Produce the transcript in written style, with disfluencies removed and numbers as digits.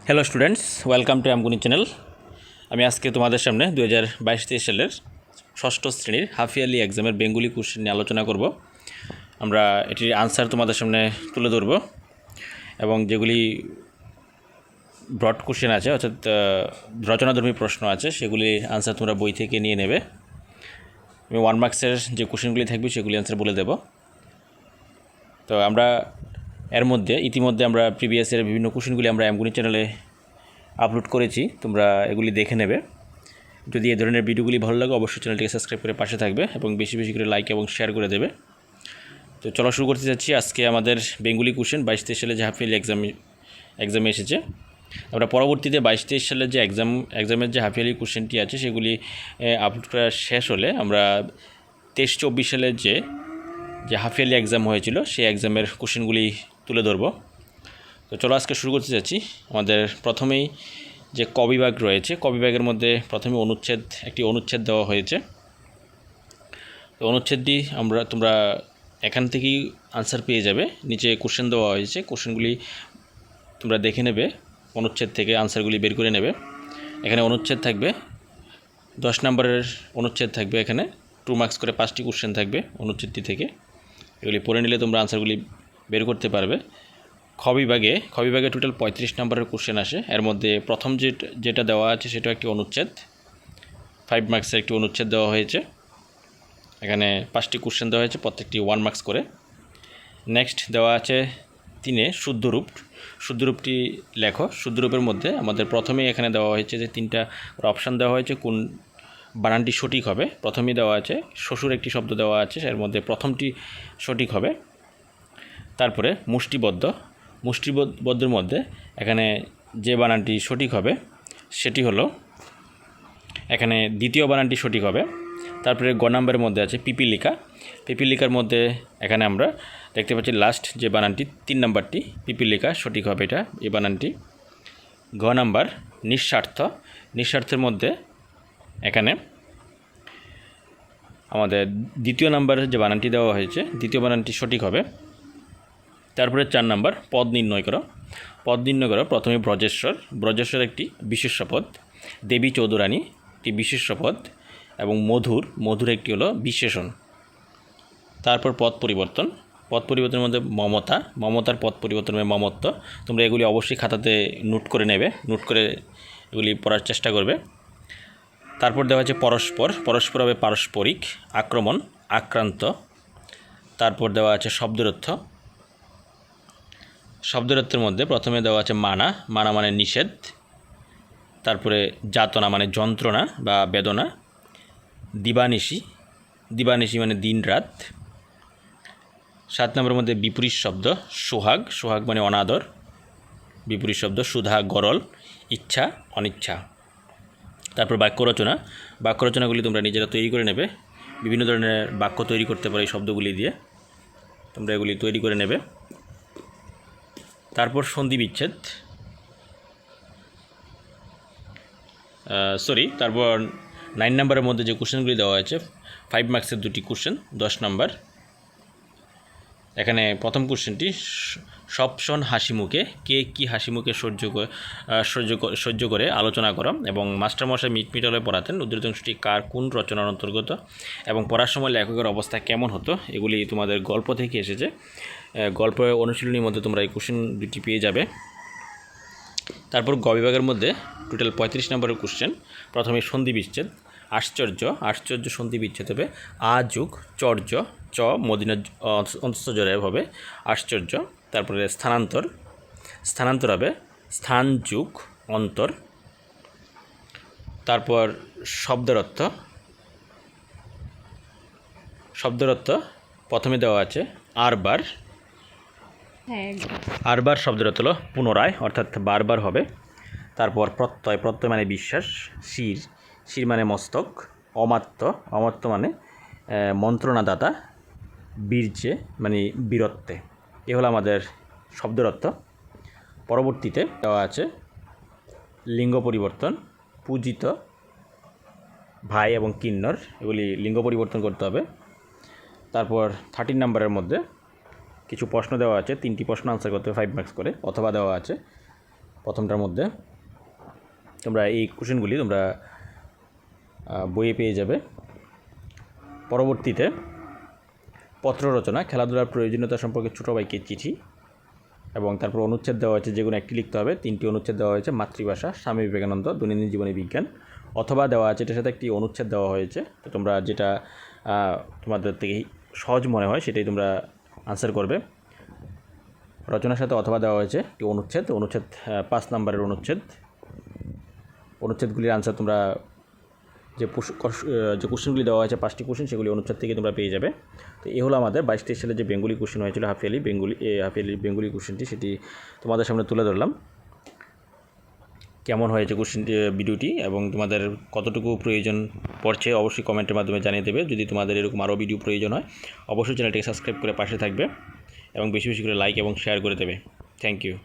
Hello students, welcome to আমগুনি channel. আমি আজকে তোমাদের সামনে 2022-23 সালের ষষ্ঠ শ্রেণীর হাফ ইয়ারলি এক্সামের বেঙ্গলি কোশ্চেন নিয়ে আলোচনা করব। আমরা এটির আনসার তোমাদের সামনে তুলে ধরব এবং যেগুলি ব্রড কোশ্চেন আছে অর্থাৎ রচনাধর্মী প্রশ্ন আছে সেগুলি আনসার তোমরা বই থেকে নিয়ে নেবে। আমি 1 মার্কসের যে কোশ্চেনগুলি থাকবে সেগুলি আনসার বলে দেব। তো আমরা এর মধ্যে ইতিমধ্যে আমরা প্রিভিয়াস ইয়ারের বিভিন্ন কোশ্চেনগুলি আমরা আমগুনি চ্যানেলে আপলোড করেছি, তোমরা এগুলি দেখে নেবে। যদি এই ধরনের ভিডিওগুলি ভালো লাগে অবশ্যই চ্যানেলটিকে সাবস্ক্রাইব করে পাশে থাকবে এবং বেশি বেশি করে লাইক এবং শেয়ার করে দেবে। তো চলো শুরু করতে যাচ্ছি। আজকে আমাদের বেঙ্গলি কোশ্চেন 22-23 সালে যে হাফ ইয়ারলি এক্সামে এসেছে, আমরা পরবর্তীতে 22-23 সালের যে এক্সামের যে হাফ ইয়ারলি কোশ্চেনটি আছে সেগুলি আপলোড করা শেষ হলে আমরা 23-24 সালের যে হাফ ইয়ারলি এক্সাম হয়েছিল সেই এক্সামের কোশ্চেনগুলি তুলে ধরব। তো চলো আজকে শুরু করতে যাচ্ছি। আমাদের প্রথমেই যে ক বিভাগ রয়েছে, ক বিভাগের মধ্যে প্রথমে একটি অনুচ্ছেদ দেওয়া হয়েছে। তো অনুচ্ছেদটি তোমরা এখান থেকেই আনসার পেয়ে যাবে। নিচে কোশ্চেন দেওয়া হয়েছে, কোশ্চেনগুলি তোমরা দেখে নেবে, অনুচ্ছেদ থেকে আনসারগুলি বের করে নেবে। এখানে অনুচ্ছেদ থাকবে 10 নম্বরের অনুচ্ছেদ থাকবে, এখানে 2 মার্কস করে 5টি কোশ্চেন থাকবে অনুচ্ছেদটি থেকে। এগুলি পড়ে নিলে তোমরা আনসারগুলি বের করতে পারবে। খ বিভাগে টোটাল 35 নম্বরের কোশ্চেন আসে। এর মধ্যে প্রথম যেটা দেওয়া আছে সেটা একটি অনুচ্ছেদ, 5 মার্কসের একটি অনুচ্ছেদ দেওয়া হয়েছে। এখানে 5টি কোশ্চেন দেওয়া হয়েছে, প্রত্যেকটি 1 মার্কস করে। নেক্সট দেওয়া আছে 3 শুদ্ধরূপটি লেখো। শুদ্ধরূপের মধ্যে আমাদের প্রথমেই এখানে দেওয়া হয়েছে যে 3টা অপশান দেওয়া হয়েছে কোন বানানটি সঠিক হবে। প্রথমেই দেওয়া আছে শ্বশুর একটি শব্দ দেওয়া আছে, এর মধ্যে প্রথমটি সঠিক হবে। তারপরে মুষ্টিবদ্ধের মধ্যে এখানে যে বানানটি সঠিক হবে সেটি হলো এখানে দ্বিতীয় বানানটি সঠিক হবে। তারপরে গ নম্বরের মধ্যে আছে পিপিলিকার মধ্যে এখানে আমরা দেখতে পাচ্ছি লাস্ট যে বানানটি 3 নম্বরটি পিপিলিকা সঠিক হবে, এই বানানটি। ঘ নাম্বার নিঃস্বার্থের মধ্যে এখানে আমাদের দ্বিতীয় নাম্বারের যে বানানটি দেওয়া হয়েছে দ্বিতীয় বানানটি সঠিক হবে। তারপরে 4 নম্বর পদ নির্ণয় করো। প্রথমে ব্রজেশ্বর একটি বিশেষ্য পদ, দেবী চৌধুরানী একটি বিশেষ্য পদ এবং মধুর একটি হলো বিশেষণ। তারপর পদ পরিবর্তনের মধ্যে মমতার পদ পরিবর্তন হবে মমত্ব। তোমরা এগুলি অবশ্যই খাতাতে নোট করে নেবে, নোট করে এগুলি পড়ার চেষ্টা করবে। তারপর দেওয়া আছে পরস্পর হবে পারস্পরিক, আক্রমণ আক্রান্ত। তারপর দেওয়া আছে শব্দরত্বের মধ্যে প্রথমে দেওয়া আছে মানা মানে নিষেধ। তারপরে যাতনা মানে যন্ত্রণা বা বেদনা। দিবানিশি মানে দিন রাত। 7 নম্বরের মধ্যে বিপরীত শব্দ সোহাগ মানে অনাদর, বিপরীত শব্দ। সুধা গরল, ইচ্ছা অনিচ্ছা। তারপর বাক্য রচনাগুলি তোমরা নিজেরা তৈরি করে নেবে। বিভিন্ন ধরনের বাক্য তৈরি করতে পারো এই শব্দগুলি দিয়ে, তোমরা এগুলি তৈরি করে নেবে। তারপর সন্ধি বিচ্ছেদ, তারপর 9 নম্বরের মধ্যে যে কোশ্চেনগুলি দেওয়া হয়েছে 5 মার্কসের 2টি কোশ্চেন 10 নম্বর। এখানে প্রথম কোশ্চেনটি সব শোন হাসি মুখে, কে কি হাসি মুখে সহ্য করে আলোচনা করো এবং মাস্টারমশাই মিটমিটালে পড়াতেন, উদ্ধৃত অংশটি কার কোন রচনার অন্তর্গত এবং পড়ার সময় লেখকের অবস্থা কেমন হতো। এগুলি তোমাদের গল্প থেকে এসেছে। গল্প অনুশীলনীর মধ্যে তোমরা এই কোশ্চেন 2টি পেয়ে যাবে। তারপর গ বিভাগের মধ্যে টোটাল 35 নম্বরের কোশ্চেন। প্রথমে সন্ধি বিচ্ছেদ, আশ্চর্য সন্ধি বিচ্ছেদ হবে আযুগ চর্য, চ মদিনা অন্তর্জরে হবে আশ্চর্য। তারপরে স্থানান্তর হবে স্থান যুগ অন্তর। তারপর শব্দের অর্থ প্রথমে দেওয়া আছে আরবার শব্দের অর্থ হলো পুনরায়, অর্থাৎ বারবার হবে। তারপর প্রত্যয় মানে বিশ্বাস। শির মানে মস্তক। অমাত্য মানে মন্ত্রণাদাতা। বীর্যে মানে বীরত্বে। এ হলো আমাদের শব্দের অর্থ। পরবর্তীতে দেওয়া আছে লিঙ্গ পরিবর্তন, পূজিত, ভাই এবং কিন্নর, এগুলি লিঙ্গ পরিবর্তন করতে হবে। তারপর 13 নম্বরের মধ্যে কিছু প্রশ্ন দেওয়া আছে, 3টি প্রশ্ন আনসার করতে হবে 5 মার্কস করে, অথবা দেওয়া আছে প্রথমটার মধ্যে তোমরা এই কোশ্চেনগুলি তোমরা বইয়ে পেয়ে যাবে। পরবর্তীতে পত্র রচনা, খেলাধুলার প্রয়োজনীয়তা সম্পর্কে ছোটো ভাইকে চিঠি, এবং তারপর অনুচ্ছেদ দেওয়া হয়েছে, যেগুলো একটি লিখতে হবে। 3টি অনুচ্ছেদ দেওয়া হয়েছে। মাতৃভাষা, স্বামী বিবেকানন্দ, দৈনন্দিন জীবনী বিজ্ঞান, অথবা দেওয়া আছে, এটার সাথে একটি অনুচ্ছেদ দেওয়া হয়েছে। তো তোমরা যেটা তোমাদের থেকে সহজ মনে হয় সেটাই তোমরা আনসার করবে। রচনার সাথে অথবা দেওয়া হয়েছে একটি অনুচ্ছেদ 5 নম্বরের অনুচ্ছেদগুলির আনসার তোমরা যে কোশ্চেনগুলি দেওয়া হয়েছে 5টি কোশ্চেন, সেগুলি অনুচ্ছেদ থেকে তোমরা পেয়ে যাবে। তো এই হলো আমাদের 22-23 সালে যে বেঙ্গলি কোশ্চেন হয়েছিল হাফ ইয়ারলি বেঙ্গলি কোশ্চেনটি, সেটি তোমাদের সামনে তুলে ধরলাম। কেমন হয়েছে কোশ্চেনটি, ভিডিওটি, এবং তোমাদের কতটুকু প্রয়োজন পড়ছে অবশ্যই কমেন্টের মাধ্যমে জানিয়ে দেবে। যদি তোমাদের এরকম আরও ভিডিও প্রয়োজন হয় অবশ্যই চ্যানেলটিকে সাবস্ক্রাইব করে পাশে থাকবে এবং বেশি বেশি করে লাইক এবং শেয়ার করে দেবে। Thank you.